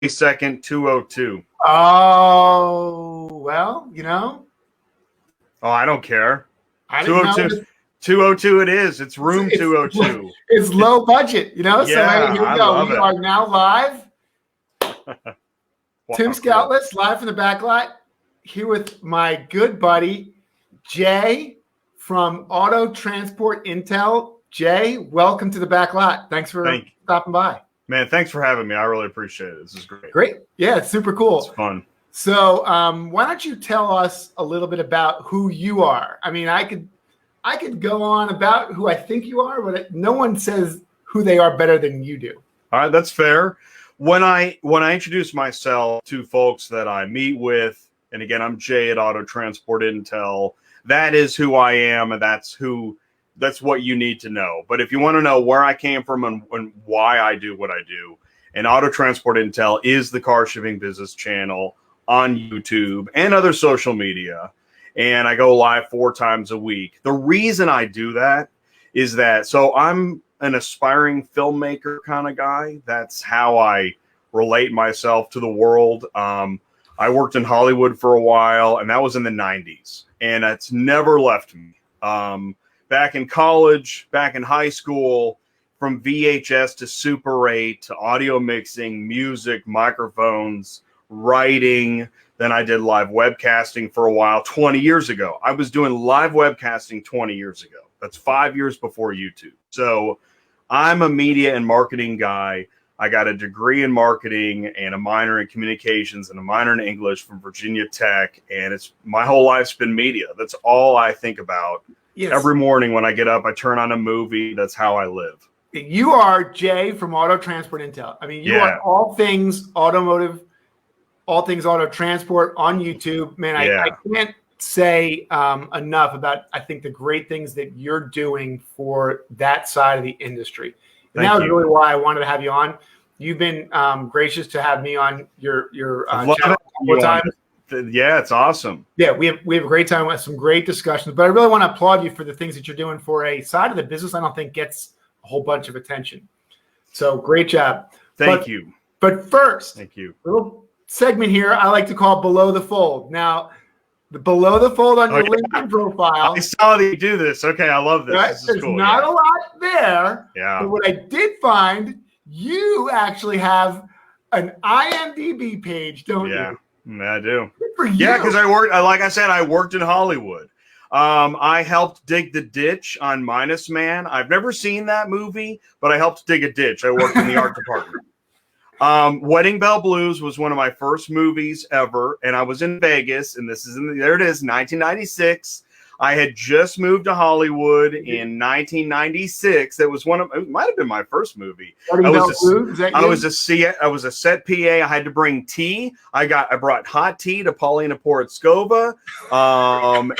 22nd, 202. Oh, well, Oh, I don't care. I didn't know 202. 202 it is. It's room 202. It's low budget, Yeah, so hey, here we go. love We it. are now live. Wow, Tim Scoutless, live from the back lot, here with my good buddy, Jay from Auto Transport Intel. Jay, welcome to the back lot. Thanks for stopping by. Man, thanks for having me. I really appreciate it. This is great. Great. Yeah, it's super cool. It's fun. So why don't you tell us a little bit about who you are? I mean, I could go on about who I think you are, but no one says who they are better than you do. All right, that's fair. When I introduce myself to folks that I meet with, and again, I'm Jay at Auto Transport Intel, that is who I am, and that's what you need to know. But if you want to know where I came from and why I do what I do, and Auto Transport Intel is the car shipping business channel on YouTube and other social media, and I go live 4 times a week. The reason I do that is that, so I'm an aspiring filmmaker kind of guy. That's how I relate myself to the world. I worked in Hollywood for a while, and that was in the 90s, and it's never left me. Back in college, back in high school, from VHS to Super 8 to audio mixing, music, microphones, writing. Then I did live webcasting for a while 20 years ago. I was doing live webcasting 20 years ago. That's 5 years before YouTube. So I'm a media and marketing guy. I got a degree in marketing and a minor in communications and a minor in English from Virginia Tech. And it's my whole life's been media. That's all I think about. Yes. Every morning when I get up, I turn on a movie. That's how I live. You are Jay from Auto Transport Intel. I mean, you are all things automotive, all things auto transport on YouTube. Man, I can't say enough about, I think, the great things that you're doing for that side of the industry. And that was really why I wanted to have you on. You've been gracious to have me on your channel a couple of times. Yeah, it's awesome. Yeah, we have a great time with some great discussions. But I really want to applaud you for the things that you're doing for a side of the business I don't think gets a whole bunch of attention. So great job. Thank you. But first, thank you. Little segment here I like to call Below the Fold. Now, the Below the Fold on your LinkedIn profile. I saw that you do this. Okay, I love this. Right? This is There's cool. not a lot there. Yeah. But what I did find, you actually have an IMDb page, don't you? Yeah, I do. Good for you. Yeah, because like I said, I worked in Hollywood. I helped dig the ditch on Minus Man. I've never seen that movie, but I helped dig a ditch. I worked in the art department. Wedding Bell Blues was one of my first movies ever, and I was in Vegas, and there it is, 1996. I had just moved to Hollywood in 1996. It might have been my first movie. I was a set PA. I had to bring tea. I brought hot tea to Paulina Porizkova,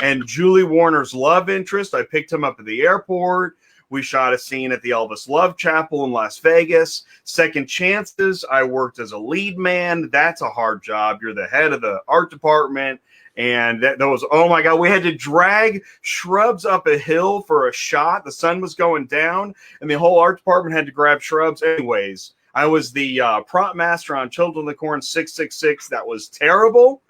and Julie Warner's love interest. I picked him up at the airport. We shot a scene at the Elvis Love Chapel in Las Vegas. Second Chances, I worked as a lead man. That's a hard job. You're the head of the art department. And that was, oh my God, we had to drag shrubs up a hill for a shot. The sun was going down, and the whole art department had to grab shrubs. Anyways, I was the prop master on Children of the Corn 666. That was terrible.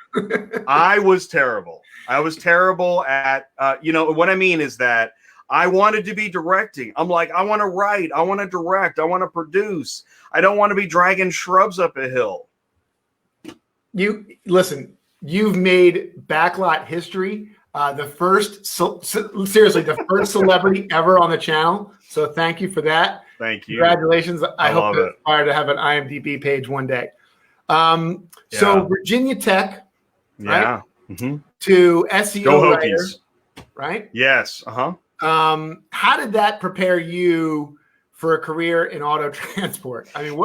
I was terrible. I was terrible at, what I mean is that I wanted to be directing. I'm like, I want to write. I want to direct. I want to produce. I don't want to be dragging shrubs up a hill. Listen. You've made backlot history, the first celebrity ever on the channel. So thank you for that. Thank you. Congratulations. I hope to aspire to have an IMDb page one day. So Virginia Tech, right? Mm-hmm. To SEO writer, right? Yes. How did that prepare you for a career in auto transport? I mean,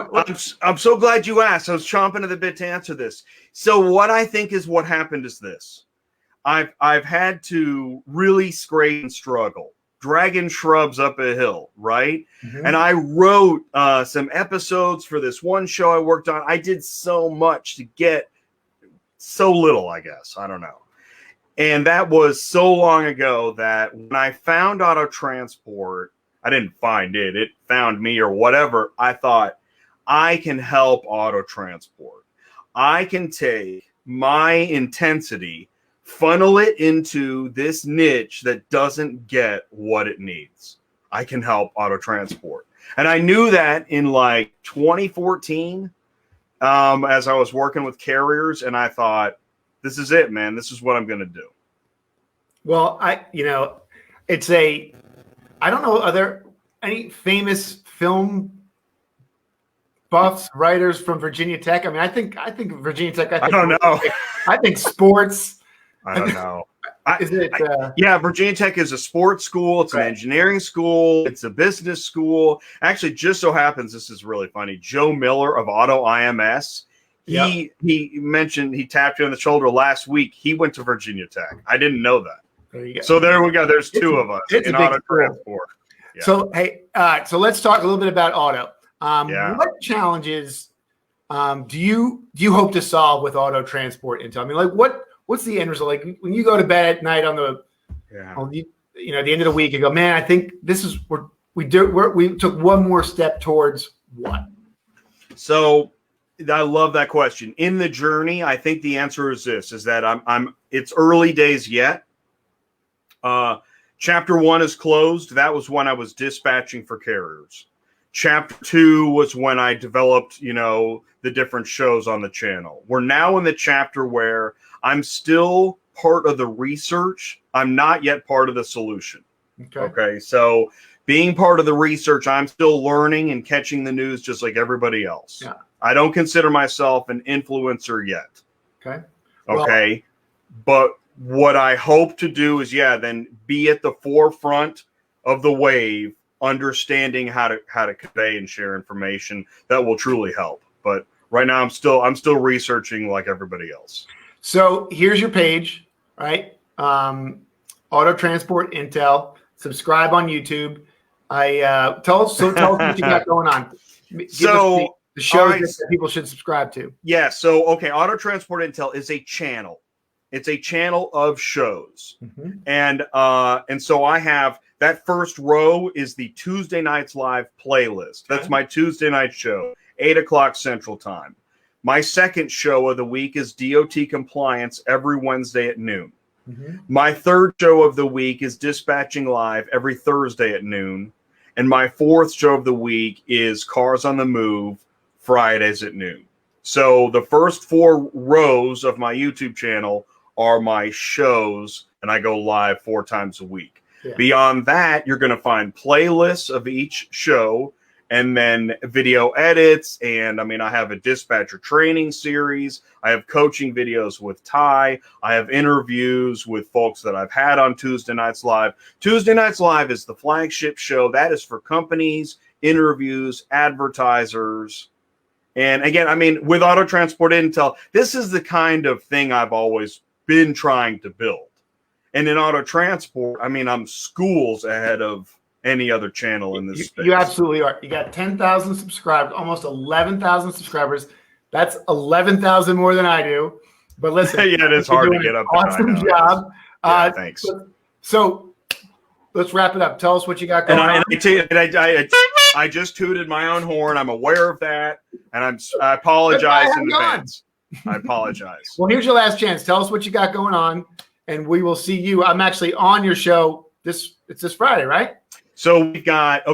I'm so glad you asked. I was chomping at the bit to answer this. So what I think is what happened is this. I've had to really scrape and struggle, dragging shrubs up a hill, right? Mm-hmm. And I wrote some episodes for this one show I worked on. I did so much to get so little, I guess. I don't know. And that was so long ago that when I found auto transport, I didn't find it. It found me or whatever. I thought, I can help auto transport. I can take my intensity, funnel it into this niche that doesn't get what it needs. I can help auto transport. And I knew that in like 2014, as I was working with carriers, and I thought, this is it, man. This is what I'm going to do. Well, I don't know, are there any famous film buffs, writers from Virginia Tech? I mean, I think Virginia Tech. I don't know. I think sports. I don't know. Yeah, Virginia Tech is a sports school. It's an engineering school. It's a business school. Actually, just so happens, this is really funny. Joe Miller of Auto IMS, he mentioned, he tapped you on the shoulder last week. He went to Virginia Tech. I didn't know that. There you go. So there we go. There's two of us in auto transport. Yeah. So hey, so let's talk a little bit about auto. What challenges do you hope to solve with auto transport Intel? I mean, like what's the end result? Like when you go to bed at night on the at the end of the week, you go, man, I think this is we took one more step towards what? So I love that question. In the journey, I think the answer is this: is that it's early days yet. Chapter 1 is closed. That was when I was dispatching for carriers. Chapter 2 was when I developed, the different shows on the channel. We're now in the chapter where I'm still part of the research. I'm not yet part of the solution. Okay. So being part of the research, I'm still learning and catching the news just like everybody else. Yeah. I don't consider myself an influencer yet. Okay. But what I hope to do is, then be at the forefront of the wave, understanding how to convey and share information that will truly help. But right now, I'm still researching like everybody else. So here's your page, right? Auto Transport Intel. Subscribe on YouTube. Tell us what you got going on. Give us the shows that people should subscribe to. Yeah. So Auto Transport Intel is a channel. It's a channel of shows. Mm-hmm. And so I have that first row is the Tuesday Nights Live playlist. That's my Tuesday night show, 8:00 Central Time. My second show of the week is DOT Compliance every Wednesday at noon. Mm-hmm. My third show of the week is Dispatching Live every Thursday at noon. And my fourth show of the week is Cars on the Move Fridays at noon. So the first 4 rows of my YouTube channel are my shows, and I go live 4 times a week. Yeah. Beyond that, you're going to find playlists of each show, and then video edits. And I have a dispatcher training series. I have coaching videos with Ty. I have interviews with folks that I've had on Tuesday Nights Live. Tuesday Nights Live is the flagship show. That is for companies, interviews, advertisers. And again, with Auto Transport Intel, this is the kind of thing I've always been trying to build. And in auto transport, I'm schools ahead of any other channel in this space. You absolutely are. You got 10,000 subscribers, almost 11,000 subscribers. That's 11,000 more than I do. But listen, it is hard to get up. Awesome job. Thanks. So let's wrap it up. Tell us what you got going on. I just tooted my own horn. I'm aware of that, and I apologize in advance. I apologize. Well, here's your last chance. Tell us what you got going on, and we will see you. I'm actually on your show. It's this Friday, right? So we've got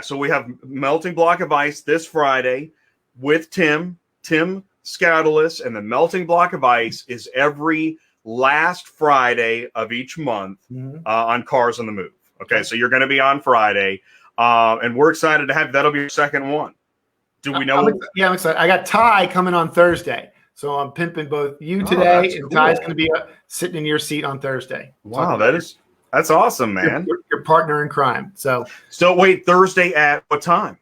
So we have Melting Block of Ice this Friday with Tim Scoutalus, and the Melting Block of Ice is every last Friday of each month on Cars on the Move. Okay, so you're going to be on Friday, and we're excited to have that'll be your second one. Do we know? I'm excited. I got Ty coming on Thursday. So I'm pimping both you today, and Ty's going to be sitting in your seat on Thursday. Wow, that's awesome, man. Your partner in crime. So wait, Thursday at what time?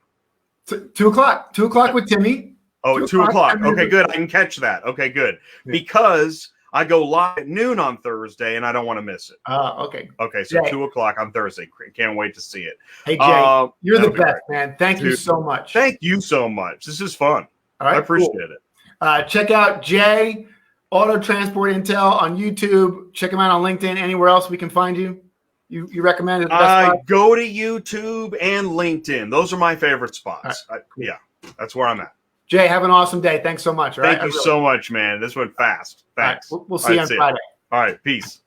2 o'clock. 2 o'clock with Timmy. Oh, 2 o'clock. Okay, good. I can catch that. Okay, good. Yeah. Because I go live at noon on Thursday, and I don't want to miss it. Okay. Okay, so Jay. 2 o'clock on Thursday. Can't wait to see it. Hey, Jay, you're the best, man. Thank you so much. Thank you so much. This is fun. All right, I appreciate it. Check out Jay, Auto Transport Intel on YouTube. Check him out on LinkedIn. Anywhere else we can find you? You recommend it? Go to YouTube and LinkedIn. Those are my favorite spots. Right. That's where I'm at. Jay, have an awesome day. Thanks so much. Thank you so much, man. This went fast. Thanks. We'll see you on Friday. All right. Peace.